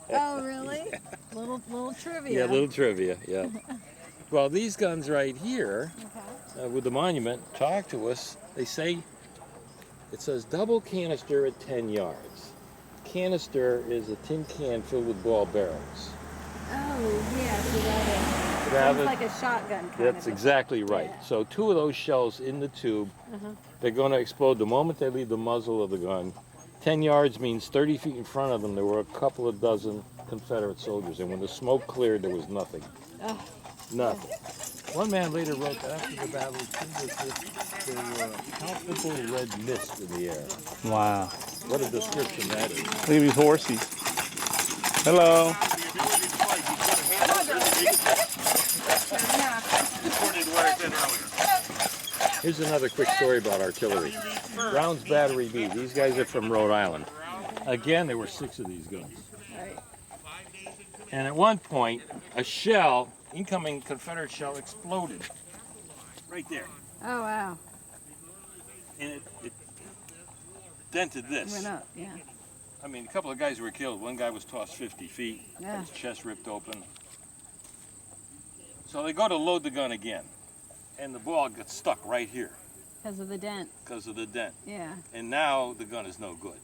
Oh, really? Little trivia. Yeah, little trivia, yeah. Well, these guns right here, Okay. with the monument, talk to us. They say, it says double canister at 10 yards. Canister is a tin can filled with ball barrels. Oh, yeah, so that is. Rather- Sounds like a shotgun kind That's of. exactly right. Yeah. So 2 of those shells in the tube, they're going to explode the moment they leave the muzzle of the gun. 10 yards means 30 feet in front of them, there were a couple of dozen Confederate soldiers. And when the smoke cleared, there was nothing. Oh. Nothing. One man later wrote that after the battle, there were palpable red mist in the air. Wow. What a description that is. Look at these horses. Hello. Here's another quick story about artillery. Brown's Battery B. These guys are from Rhode Island. Again, there were 6 of these guns. Right. And at one point, a shell, incoming Confederate shell, exploded right there. Oh, wow. And it dented this. Went up, yeah. I mean, a couple of guys were killed. One guy was tossed 50 feet. Yeah. His chest ripped open. So they go to load the gun again. And the ball gets stuck right here Because of the dent. because of the dent. Yeah. And now the gun is no good.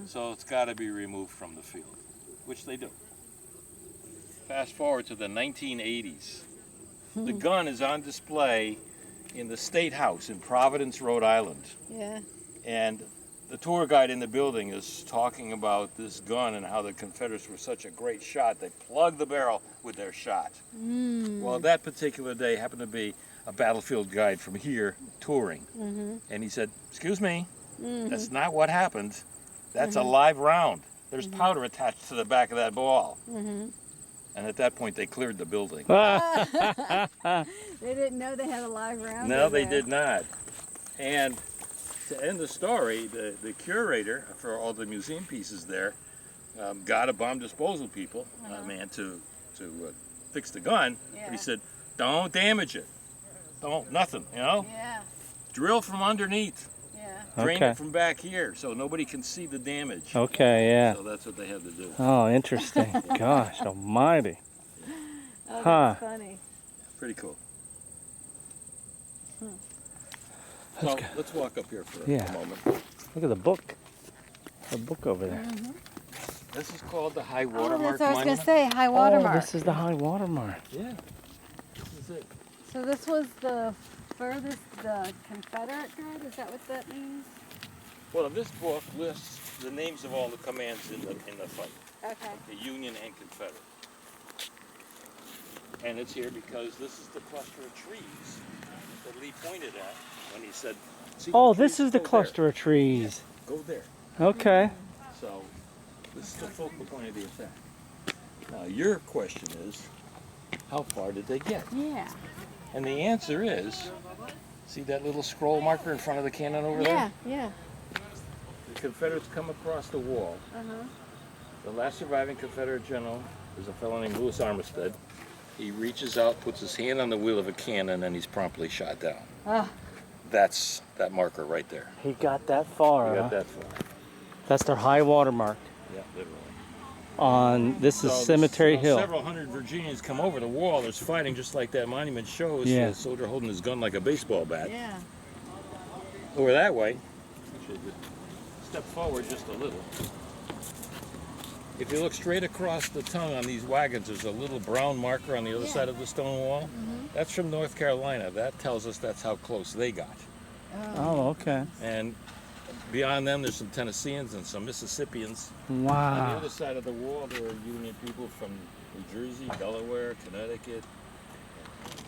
So it's got to be removed from the field, which they do. Fast forward to the 1980s. The gun is on display in the State House in Providence, Rhode Island. Yeah. And the tour guide in the building is talking about this gun and how the Confederates were such a great shot. They plugged the barrel with their shot. Well, that particular day happened to be a battlefield guide from here touring. And he said, "Excuse me, that's not what happened. That's a live round. There's powder attached to the back of that ball." And at that point, they cleared the building. They didn't know they had a live round. No, in they there. did not. And to end the story, the curator for all the museum pieces there got a bomb disposal people, man, to fix the gun. Yeah. But he said, "Don't damage it. Don't, nothing, you know? Yeah. Drill from underneath. Yeah. Drain Okay. it from back here so nobody can see the damage." Okay, yeah. So that's what they had to do. Oh, interesting. Gosh almighty. Oh, Huh. that's funny. Pretty cool. So let's walk up here for Yeah. a moment. Look at the book. The book over there. This is called the High Oh, Watermark that's what I was going Monument. to say, high watermark. Oh, this is the high watermark. Yeah, this is it. So this was the furthest, the Confederate guide? Is that what that means? Well, this book lists the names of all the commands in the fight, Okay. the Union and Confederate. And it's here because this is the cluster of trees that Lee pointed at when he said, "See Oh, those this trees? is the Go cluster of trees. there. Go there." Okay. So this is the focal point of the attack. Now your question is, how far did they get? Yeah. And the answer is, see that little scroll marker in front of the cannon over Yeah, there? yeah. The Confederates come across the wall. Uh-huh. The last surviving Confederate general is a fellow named Lewis Armistead. He reaches out, puts his hand on the wheel of a cannon, and he's promptly shot down. Oh, That's that marker right there. He got that far. You huh? got that far. That's their high watermark Yeah, literally. on, this is So Cemetery Hill. Several hundred Virginians come over the wall. There's fighting just like that monument shows. Yeah. The soldier holding his gun like a baseball bat. yeah. Over that way. Step forward just a little. If you look straight across the tongue on these wagons, there's a little brown marker on the other Yeah. side of the stone wall. That's from North Carolina. That tells us that's how close they got. Oh, okay. And beyond them, there's some Tennesseans and some Mississippians. On the Wow. other side of the wall, there are Union people from New Jersey, Delaware, Connecticut,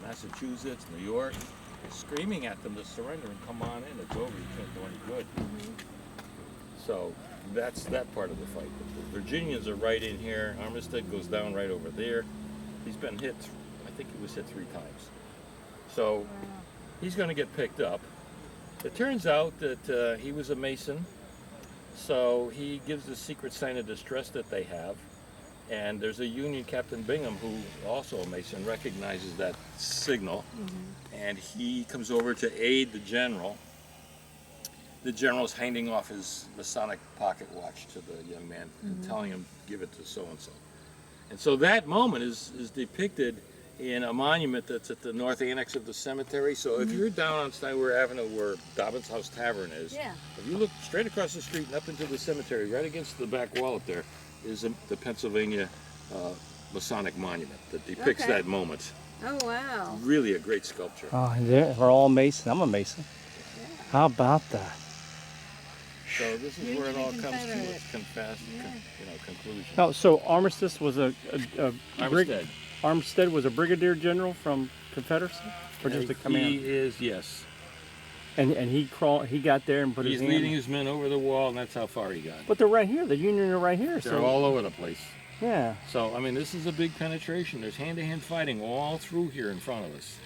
Massachusetts, New York, screaming at them to surrender and come on in. It's over. You can't do any good. So that's that part of the fight. The Virginians are right in here. Armistead goes down right over there. He's been hit, I think he was hit 3 times. So he's going to get picked up. It turns out that he was a Mason, so he gives the secret sign of distress that they have. And there's a Union Captain Bingham, who also a Mason, recognizes that signal. And he comes over to aid the general. the general's handing off his Masonic pocket watch to the young man and telling him, give it to so-and-so. And so that moment is depicted in a monument that's at the north annex of the cemetery. So if you're down on Steinwehr Avenue where Dobbins House Tavern is, Yeah. if you look straight across the street and up into the cemetery, right against the back wall up there, is the Pennsylvania Masonic monument that depicts Okay. that moment. Oh, wow. Really a great sculpture. Oh, we're all Mason. I'm a Mason. How about that? So this is Union where it all and comes to Confederate. its conclusion. No, so Armistice was a Armistead. Armistead was a brigadier general from Confederacy, or just a He command. is, yes. And he crawled. He got there and put He's his leading hand. his men over the wall, and that's how far he got. But they're right here. The Union are right here. They're So all over the place. yeah. So, I mean, this is a big penetration. There's hand-to-hand fighting all through here in front of us.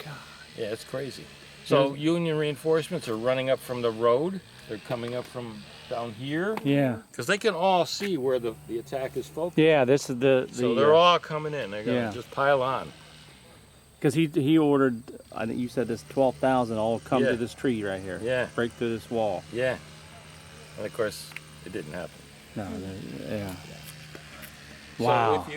God. Yeah, it's crazy. So Union reinforcements are running up from the road. They're coming up from down here. Yeah. Because they can all see where the attack is focused. Yeah. This is the. So they're all coming in. They're going to yeah. just pile on. Because he ordered. I think you said this 12,000 all come Yeah. to this tree right here. Yeah. Break through this wall. Yeah. And of course, it didn't happen. No. Yeah. Wow. So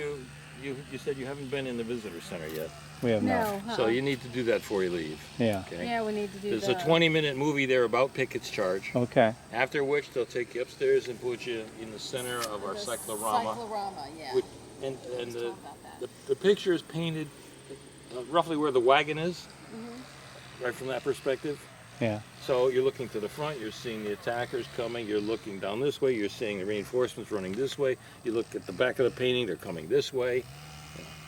if you said you haven't been in the visitor center yet. We have No. not. So you need to do that before you leave. Yeah. Okay. Yeah, we need to do There's that. a 20-minute movie there about Pickett's charge. Okay. After which they'll take you upstairs and put you in the center of our cyclorama. Cyclorama, yeah. Which, and Let's the, talk about that. the picture is painted roughly where the wagon is, right from that perspective. Yeah. So you're looking to the front, you're seeing the attackers coming, you're looking down this way, you're seeing the reinforcements running this way. You look at the back of the painting, they're coming this way.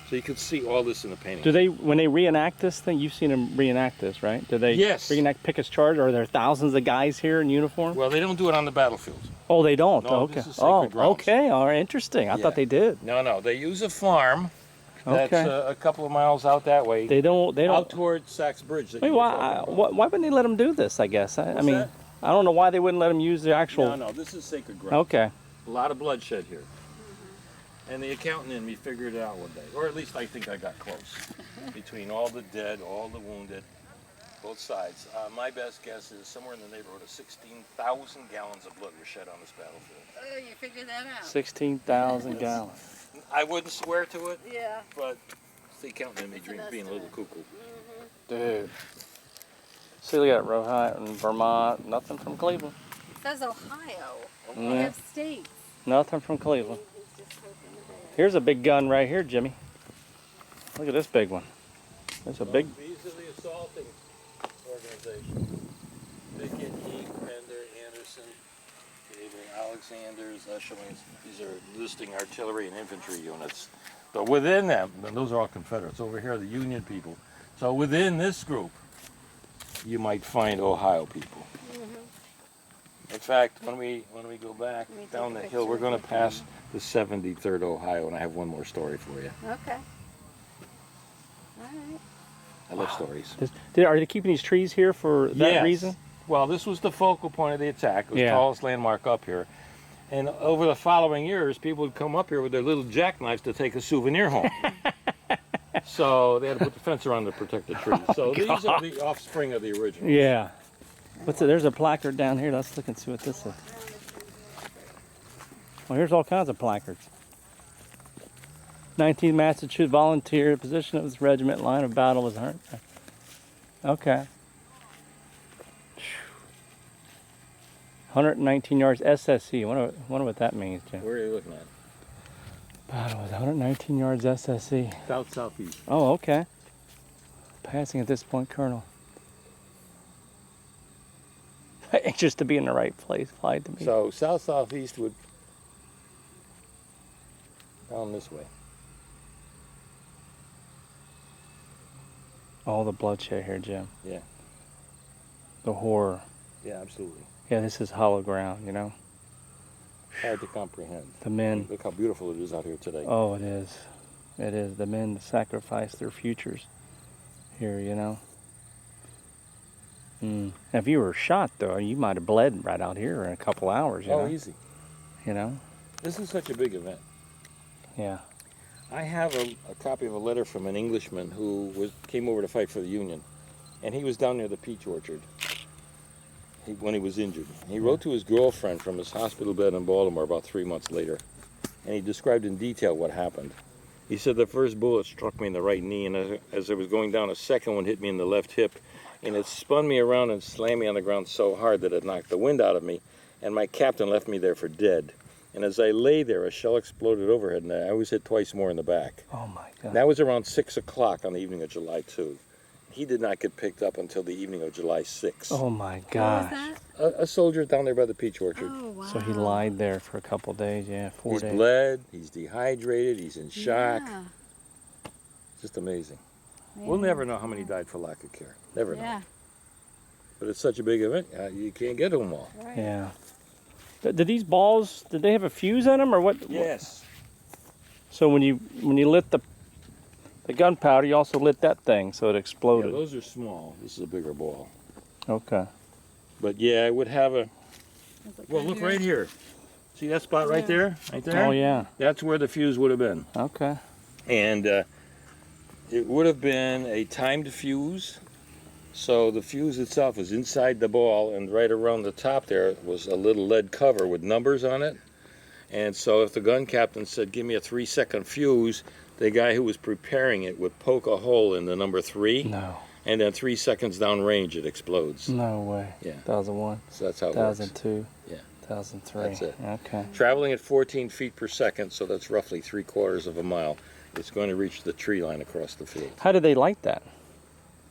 So you can see all this in the painting. Do they, when they reenact this thing, you've seen them reenact this, right? Do they Yes. reenact Pickett's charge? Are there thousands of guys here in uniform? Well, they don't do it on the battlefield. Oh, they don't. No, Okay. this is sacred Oh, grounds. okay. All right. Interesting. I Yeah. thought they did. No, they use a farm that's Okay. a couple of miles out that way. They don't. They out don't. toward Sachs Bridge. That Wait, you were why? talking about. Why wouldn't they let them do this? I guess. I What's mean, that? I don't know why they wouldn't let them use the actual. No, this is sacred ground. Okay. A lot of bloodshed here. And the accountant in me figured it out one day, or at least I think I got close. Between all the dead, all the wounded, both sides. My best guess is somewhere in the neighborhood of 16,000 gallons of blood were shed on this battlefield. Oh, you figured that out. 16,000 gallons. I wouldn't swear to it, Yeah. but it's the accountant in me an being a little cuckoo. Dude. See, look at Rohite and Vermont. Nothing from Cleveland. It says Ohio. We Yeah. have states. Nothing from Cleveland. He's just hoping to Here's a big gun right here, Jimmy. Look at this big one. That's a big. These are the assaulting organizations. Pickett, Eek, Pender, Anderson, Gable, Alexander's, Echelons. These are listing artillery and infantry units. But within them, and those are all Confederates. Over here are the Union people. So within this group, you might find Ohio people. In fact, when we go back Let me take down a the picture hill, we're of going it. to pass the 73rd Ohio, and I have one more story for you. Okay. All right. I love stories. Are they keeping these trees here for that Yes. reason? Well, this was the focal point of the attack. It was Yeah. the tallest landmark up here. And over the following years, people would come up here with their little jackknives to take a souvenir home. So they had to put the fence around to protect the trees. So these are the offspring of the original. Yeah. What's it? There's a placard down here. Let's look and see what this is. Well, here's all kinds of placards. 19th Massachusetts volunteer position of this regiment line of battle was hurt. Okay. 119 yards SSC. Wonder what that means, Jim. Where are you looking at? Battle was 119 yards SSC. South-southeast. Oh, okay. Passing at this point, Colonel. Anxious to be in the right place, applied to me. So south-southeast would down this way. All the bloodshed here, Jim. Yeah. The horror. Yeah, absolutely. Yeah, this is hollow ground, you know. Hard to comprehend. The men. Look how beautiful it is out here today. Oh, it is. It is. The men sacrifice their futures here, you know. If you were shot, though, you might have bled right out here in a couple hours, you know. Easy. You know? This is such a big event. Yeah. I have a copy of a letter from an Englishman who came over to fight for the Union, and he was down near the peach orchard. when he was injured. He wrote to his girlfriend from his hospital bed in Baltimore about 3 months later, and he described in detail what happened. He said the first bullet struck me in the right knee, and as I was going down, a second one hit me in the left hip, and it spun me around and slammed me on the ground so hard that it knocked the wind out of me, and my captain left me there for dead. And as I lay there, a shell exploded overhead, and I was hit twice more in the back. Oh my God. That was around 6 o'clock on the evening of July 2. He did not get picked up until the evening of July 6. Oh my What was gosh. that? A soldier down there by the peach orchard. Oh, wow. So he lied there for a couple days, yeah, 4 He's days. bled, he's dehydrated, he's in shock. Yeah. Just amazing. Yeah. We'll never know how many died for lack of care. Never know. Yeah, But it's such a big event, you can't get to them all. right. Yeah. Did these balls, did they have a fuse in them or what? Yes. So when you lit the gunpowder, you also lit that thing, so it Yeah, exploded. those are small. This is a bigger ball. Okay. But yeah, it would have a. Was it Well, look right here. See that spot right Yeah. there? Right there? Oh yeah. That's where the fuse would have been. Okay. And it would have been a timed fuse. So the fuse itself was inside the ball, and right around the top there was a little lead cover with numbers on it. And so if the gun captain said, give me a 3-second fuse, the guy who was preparing it would poke a hole in the number 3, No. and then 3 seconds downrange it explodes. No way. Yeah. 2001, So that's how it works. 2002. Yeah. 2003. That's it. Okay. Traveling at 14 feet per second, so that's roughly 3/4 of a mile, it's going to reach the tree line across the field. How did they light that?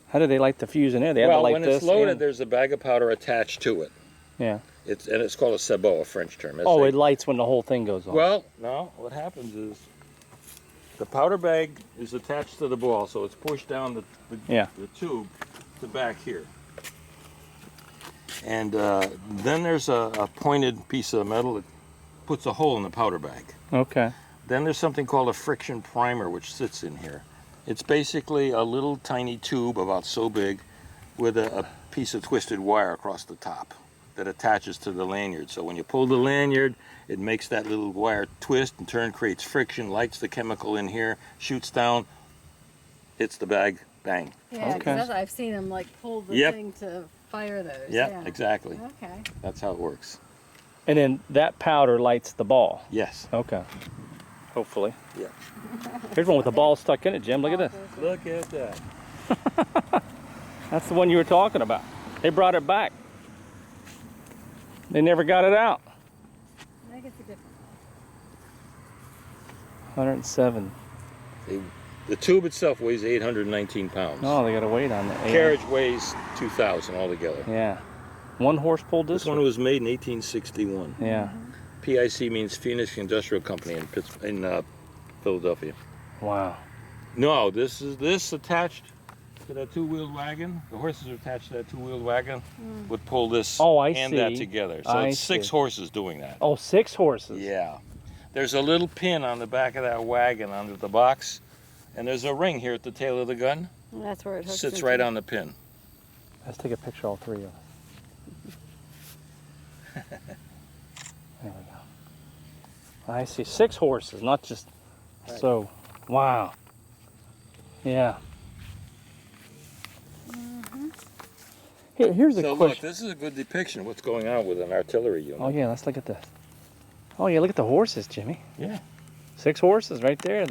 How did they light the fuse in there? They had Well, to light when this. it's loaded, and- there's a bag of powder attached to it. Yeah. It's called a sabot, a French term. Oh, it lights when the whole thing goes on. Well, no. What happens is the powder bag is attached to the ball, so it's pushed down the Yeah. tube to back here. And then there's a pointed piece of metal that puts a hole in the powder bag. Okay. Then there's something called a friction primer, which sits in here. It's basically a little tiny tube about so big with a piece of twisted wire across the top that attaches to the lanyard. So when you pull the lanyard, it makes that little wire twist and turn, creates friction, lights the chemical in here, shoots down, hits the bag, bang. Yeah, Okay. because I've seen them like pull the Yep. thing to fire those. Yep, yeah. exactly. Okay. That's how it works. And then that powder lights the ball. Yes. Okay. Hopefully. Yeah. Here's one with the ball stuck in it, Jim. Look at this. Look at that. That's the one you were talking about. They brought it back. They never got it out. I think it's a different. 107. The tube itself weighs 819 pounds. Oh, they got a weight on it. Yeah. Carriage weighs 2,000 altogether. Yeah. One horse pulled this This one was made in 1861. Yeah. PIC means Phoenix Industrial Company in Philadelphia. Wow. No, this attached to that two-wheeled wagon. The horses are attached to that two-wheeled wagon. Would pull this Oh, I and that see. together. So I it's 6 see. horses doing that. Oh, 6 horses. Yeah. There's a little pin on the back of that wagon under the box, and there's a ring here at the tail of the gun. And that's where it hooks Sits into. right on the pin. Let's take a picture of all 3 of them. There we go. I see 6 horses, not just Right. so. Wow. Yeah. Here's a So look, question. this is a good depiction of what's going on with an artillery unit. Oh yeah, let's look at this. Oh yeah, look at the horses, Jimmy. Yeah. 6 horses right there.